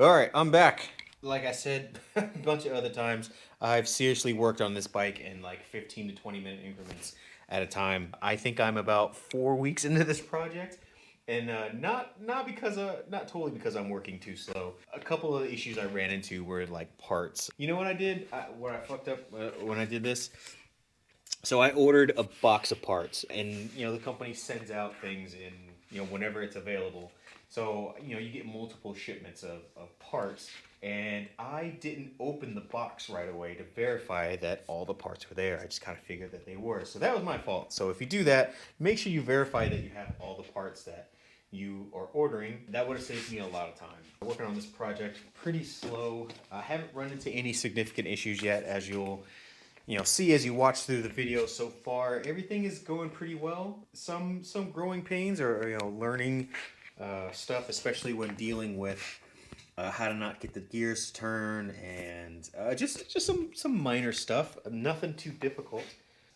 All right, I'm back. Like I said a bunch of other times, I've seriously worked on this bike in like 15 to 20 minute increments at a time. I think I'm about 4 weeks into this project, and not because not totally because I'm working too slow. A couple of issues I ran into were like parts. You know what I did? What I fucked up when I did this? So I ordered a box of parts, and the company sends out things in whenever it's available. So you get multiple shipments of parts, and I didn't open the box right away to verify that all the parts were there. I just kind of figured that they were. So that was my fault. So if you do that, make sure you verify that you have all the parts that you are ordering. That would have saved me a lot of time. Working on this project pretty slow. I haven't run into any significant issues yet, as you'll see as you watch through the video so far. Everything is going pretty well. Some growing pains or learning stuff, especially when dealing with how to not get the gears to turn, and just some minor stuff. Nothing too difficult,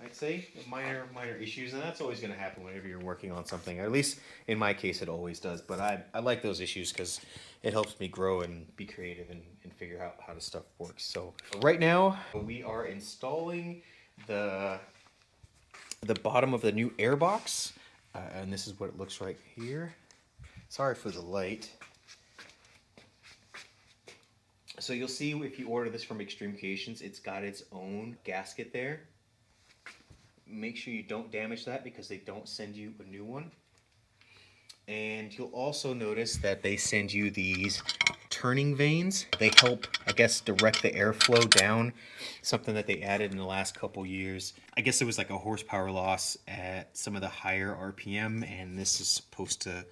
I'd say. Minor issues, and that's always going to happen whenever you're working on something. At least in my case, it always does. But I like those issues because it helps me grow and be creative and figure out how the stuff works. So right now we are installing the bottom of the new air box, and this is what it looks like here. Sorry for the light. So you'll see if you order this from Extreme Creations, it's got its own gasket there. Make sure you don't damage that because they don't send you a new one. And you'll also notice that they send you these turning vanes. They help, I guess, direct the airflow down, something that they added in the last couple years. I guess there was like a horsepower loss at some of the higher RPM, and this is supposed to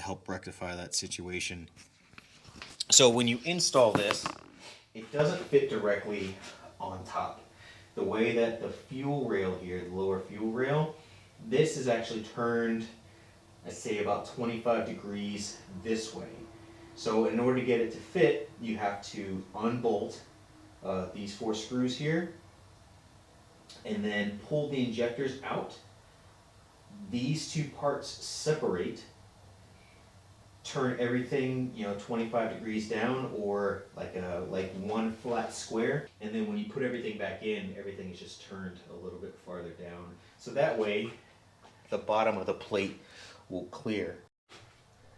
help rectify that situation. So when you install this, it doesn't fit directly on top. The way that the fuel rail here, the lower fuel rail, this is actually turned, I'd say about 25 degrees this way. So in order to get it to fit, you have to unbolt these 4 screws here and then pull the injectors out. These 2 parts separate, turn everything 25 degrees down, or like one flat square, and then when you put everything back in, everything is just turned a little bit farther down, so that way the bottom of the plate will clear.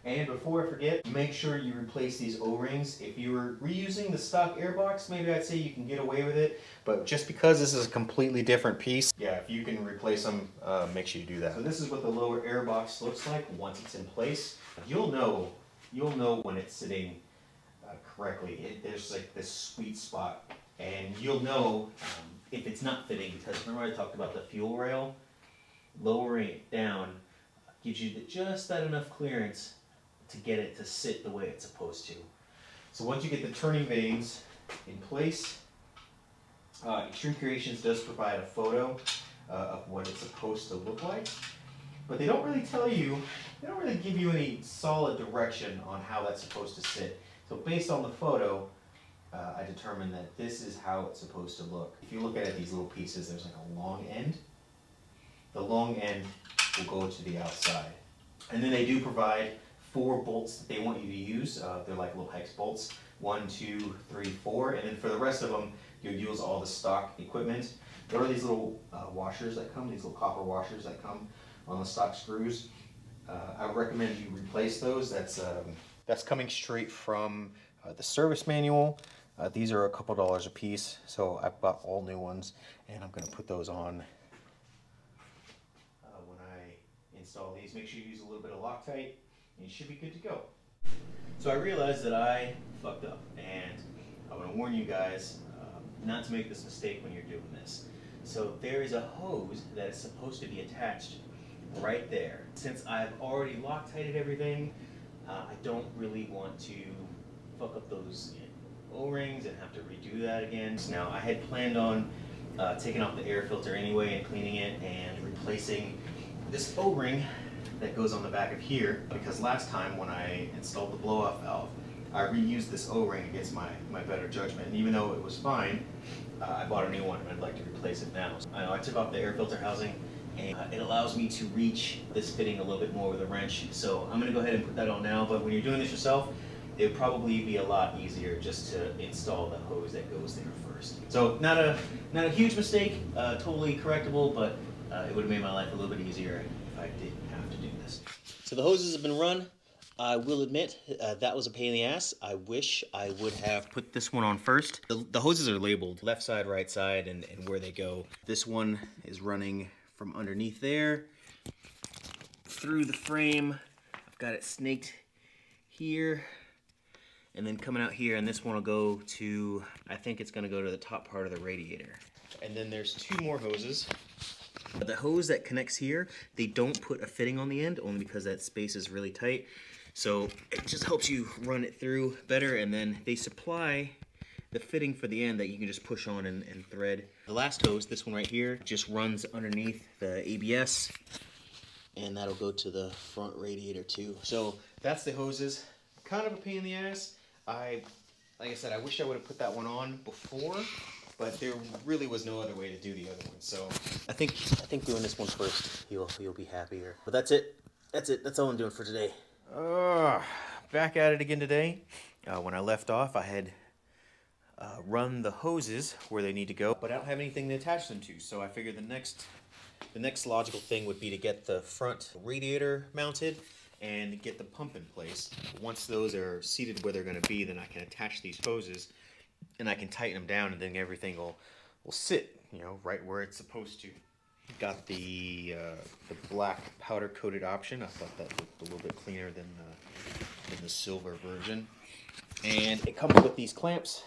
And before I forget, make sure you replace these O-rings. If you were reusing the stock airbox, maybe I'd say you can get away with it, but just because this is a completely different piece, yeah, if you can replace them, make sure you do that. So this is what the lower airbox looks like once it's in place. You'll know when it's sitting correctly. There's like this sweet spot, and you'll know if it's not fitting, because remember I talked about the fuel rail? Lowering it down gives you just that enough clearance to get it to sit the way it's supposed to. So once you get the turning vanes in place, Extreme Creations does provide a photo of what it's supposed to look like, but they don't really tell you, they don't really give you any solid direction on how that's supposed to sit. So based on the photo, I determined that this is how it's supposed to look. If you look at it, these little pieces, there's like a long end. The long end will go to the outside. And then they do provide 4 bolts that they want you to use. They're like little hex bolts, 1, 2, 3, 4, and then for the rest of them, you'll use all the stock equipment. There are these little washers that come, these little copper washers that come on the stock screws. I would recommend you replace those. That's coming straight from the service manual. These are a couple dollars a piece, so I bought all new ones, and I'm going to put those on when I install these. Make sure you use a little bit of Loctite, and you should be good to go. So I realized that I fucked up, and I want to warn you guys not to make this mistake when you're doing this. So there is a hose that is supposed to be attached right there. Since I've already Loctited everything, I don't really want to fuck up those O-rings and have to redo that again. So now I had planned on taking off the air filter anyway and cleaning it and replacing this O-ring that goes on the back of here, because last time when I installed the blow-off valve, I reused this O-ring against my better judgment, and even though it was fine, I bought a new one and I'd like to replace it now. So I took off the air filter housing, and it allows me to reach this fitting a little bit more with a wrench, so I'm going to go ahead and put that on now. But when you're doing this yourself, it would probably be a lot easier just to install the hose that goes there first. So not a huge mistake, totally correctable, but it would have made my life a little bit easier if I didn't have to do this. So the hoses have been run. I will admit that was a pain in the ass. I wish I would have put this one on first. The hoses are labeled left side, right side, and where they go. This one is running from underneath there through the frame. I've got it snaked here and then coming out here, and this one will go to, I think it's gonna go to the top part of the radiator. And then there's two more hoses. The hose that connects here, they don't put a fitting on the end only because that space is really tight. So it just helps you run it through better, and then they supply the fitting for the end that you can just push on and thread. The last hose, this one right here, just runs underneath the ABS, and that'll go to the front radiator too. So that's the hoses. Kind of a pain in the ass. Like I said, I wish I would have put that one on before, but there really was no other way to do the other one. So I think doing this one first, you'll be happier. But that's it. That's all I'm doing for today. Back at it again today. When I left off, I had run the hoses where they need to go, but I don't have anything to attach them to. So I figured the next logical thing would be to get the front radiator mounted and get the pump in place. Once those are seated where they're going to be, then I can attach these hoses and I can tighten them down, and then everything will sit, right where it's supposed to. Got the black powder coated option. I thought that looked a little bit cleaner than the silver version. And it comes with these clamps.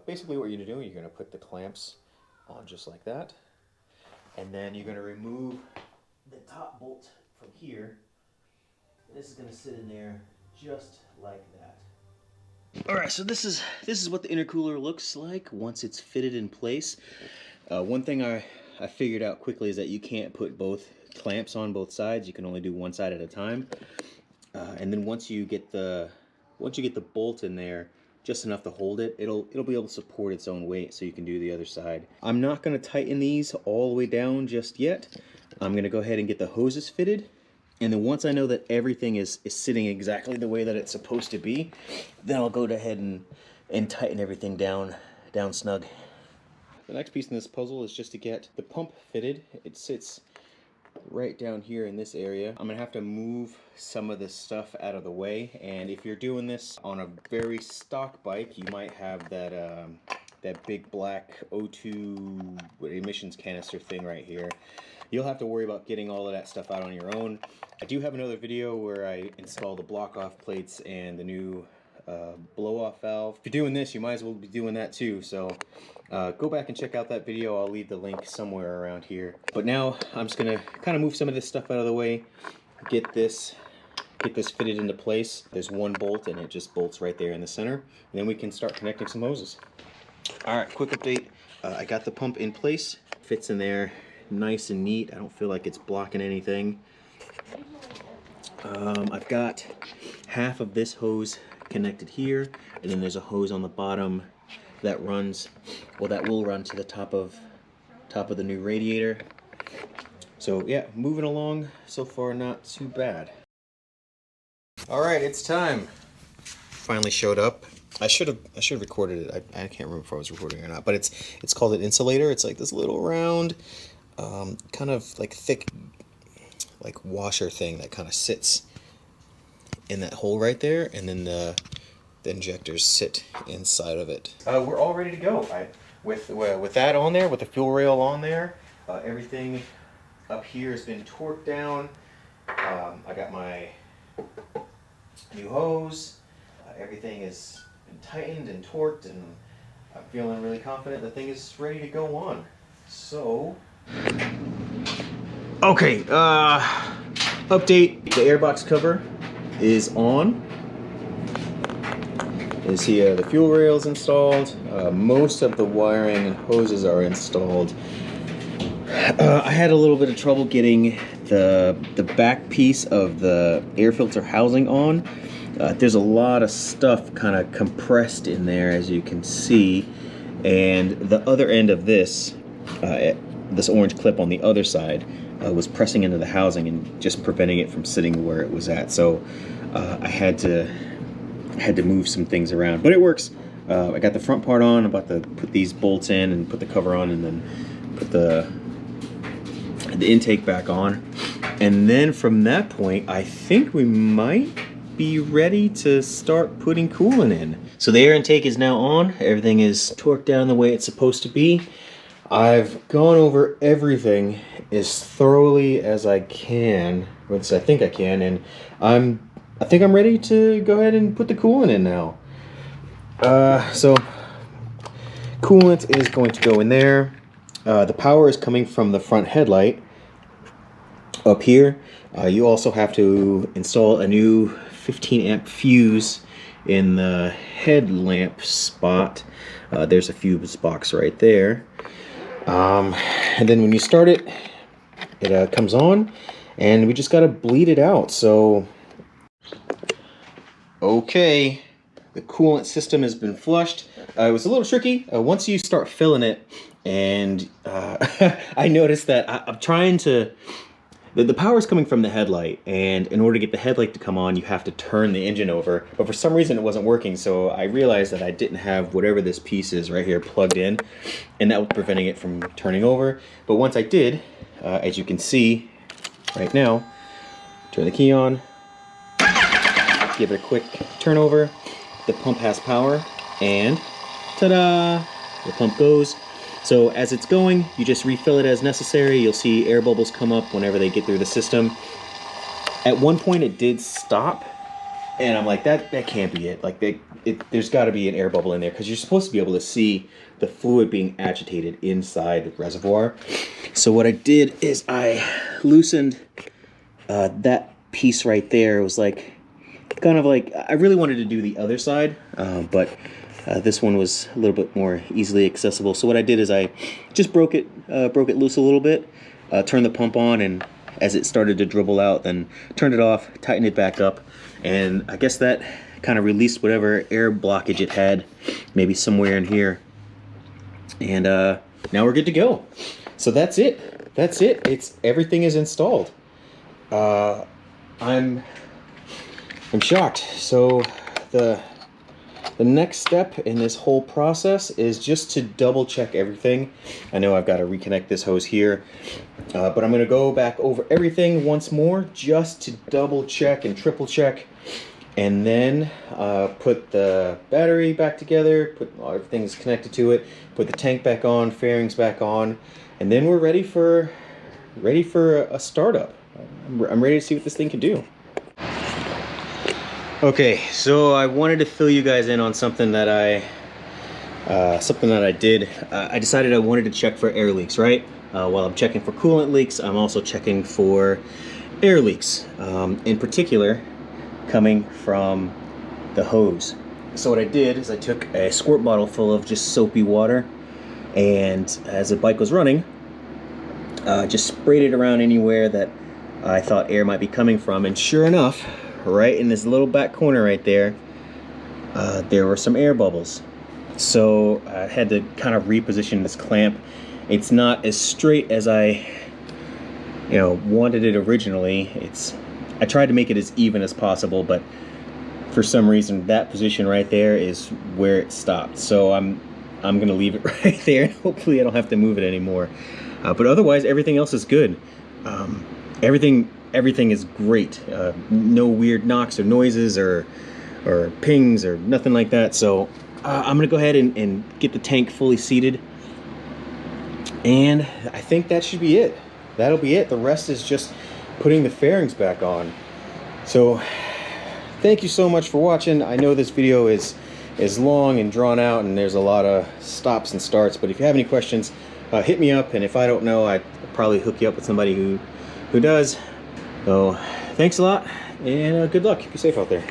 Basically what you're going to do, you're going to put the clamps on just like that. And then you're going to remove the top bolt from here. This is going to sit in there just like that. Alright, so this is what the intercooler looks like once it's fitted in place. One thing I figured out quickly is that you can't put both clamps on both sides. You can only do one side at a time. And then once you get the bolt in there, just enough to hold it, it'll be able to support its own weight, so you can do the other side. I'm not going to tighten these all the way down just yet. I'm going to go ahead and get the hoses fitted. And then once I know that everything is sitting exactly the way that it's supposed to be, then I'll go ahead and tighten everything down snug. The next piece in this puzzle is just to get the pump fitted. It sits right down here in this area. I'm gonna have to move some of this stuff out of the way, and if you're doing this on a very stock bike, you might have that big black O2 emissions canister thing right here. You'll have to worry about getting all of that stuff out on your own. I do have another video where I install the block-off plates and the new blow-off valve. If you're doing this, you might as well be doing that too. So go back and check out that video. I'll leave the link somewhere around here. But now I'm just gonna kind of move some of this stuff out of the way, get this fitted into place. There's one bolt and it just bolts right there in the center. And then we can start connecting some hoses. All right, quick update. I got the pump in place. Fits in there nice and neat. I don't feel like it's blocking anything. I've got half of this hose connected here, and then there's a hose on the bottom that runs, well, that will run to the top of the new radiator. So yeah, moving along so far, not too bad. All right, it's time. Finally showed up. I should have recorded it. I can't remember if I was recording or not, but it's called an insulator. It's like this little round, kind of like thick, like washer thing that kind of sits in that hole right there, and then the injectors sit inside of it. We're all ready to go. With that on there, with the fuel rail on there, everything up here has been torqued down. I got my new hose. Everything has been tightened and torqued, and I'm feeling really confident the thing is ready to go on. So, okay, update. The airbox cover is on. Is here, the fuel rails installed. Most of the wiring and hoses are installed. I had a little bit of trouble getting the back piece of the air filter housing on. There's a lot of stuff kind of compressed in there, as you can see, and the other end of this orange clip on the other side was pressing into the housing and just preventing it from sitting where it was at. So I had to I had to move some things around, but it works. I got the front part on. I'm about to put these bolts in and put the cover on, and then put the intake back on. And then from that point, I think we might be ready to start putting coolant in. So the air intake is now on. Everything is torqued down the way it's supposed to be. I've gone over everything as thoroughly as I can, or I think I can, and I think I'm ready to go ahead and put the coolant in now. So coolant is going to go in there. The power is coming from the front headlight up here. You also have to install a new 15 amp fuse in the headlamp spot. There's a fuse box right there. And then when you start it, it comes on, and we just got to bleed it out. So okay, the coolant system has been flushed. It was a little tricky once you start filling it, and I noticed that I'm trying to, the power is coming from the headlight, and in order to get the headlight to come on, you have to turn the engine over, but for some reason it wasn't working, so I realized that I didn't have whatever this piece is right here plugged in, and that was preventing it from turning over. But once I did, as you can see right now, turn the key on, give it a quick turnover, the pump has power, and ta-da, the pump goes. So as it's going, you just refill it as necessary. You'll see air bubbles come up whenever they get through the system. At one point it did stop, and I'm like, that can't be it. Like there's got to be an air bubble in there, because you're supposed to be able to see the fluid being agitated inside the reservoir. So what I did is I loosened that piece right there. It was like, kind of like, I really wanted to do the other side, but this one was a little bit more easily accessible. So what I did is I just broke it loose a little bit, turned the pump on, and as it started to dribble out, then turned it off, tightened it back up, and I guess that kind of released whatever air blockage it had, maybe somewhere in here. And now we're good to go. So that's it. That's it. Everything is installed. I'm shocked. So the next step in this whole process is just to double check everything. I know I've got to reconnect this hose here, but I'm going to go back over everything once more just to double check and triple check, and then put the battery back together, put everything's connected to it, put the tank back on, fairings back on, and then we're ready for a startup. I'm ready to see what this thing can do. Okay, so I wanted to fill you guys in on something that I did. I decided I wanted to check for air leaks, right? While I'm checking for coolant leaks, I'm also checking for air leaks, in particular coming from the hose. So what I did is I took a squirt bottle full of just soapy water, and as the bike was running, just sprayed it around anywhere that I thought air might be coming from, and sure enough, right in this little back corner right there, there were some air bubbles. So I had to kind of reposition this clamp. It's not as straight as I wanted it originally. I tried to make it as even as possible, but for some reason that position right there is where it stopped. So I'm gonna leave it right there, and hopefully I don't have to move it anymore. But otherwise everything else is good. Everything is great. No weird knocks or noises or pings or nothing like that. So I'm gonna go ahead and get the tank fully seated, and I think that should be it. That'll be it. The rest is just putting the fairings back on. So thank you so much for watching. I know this video is long and drawn out, and there's a lot of stops and starts, but if you have any questions, hit me up, and if I don't know, I'd probably hook you up with somebody who does. So thanks a lot, and good luck. Be safe out there.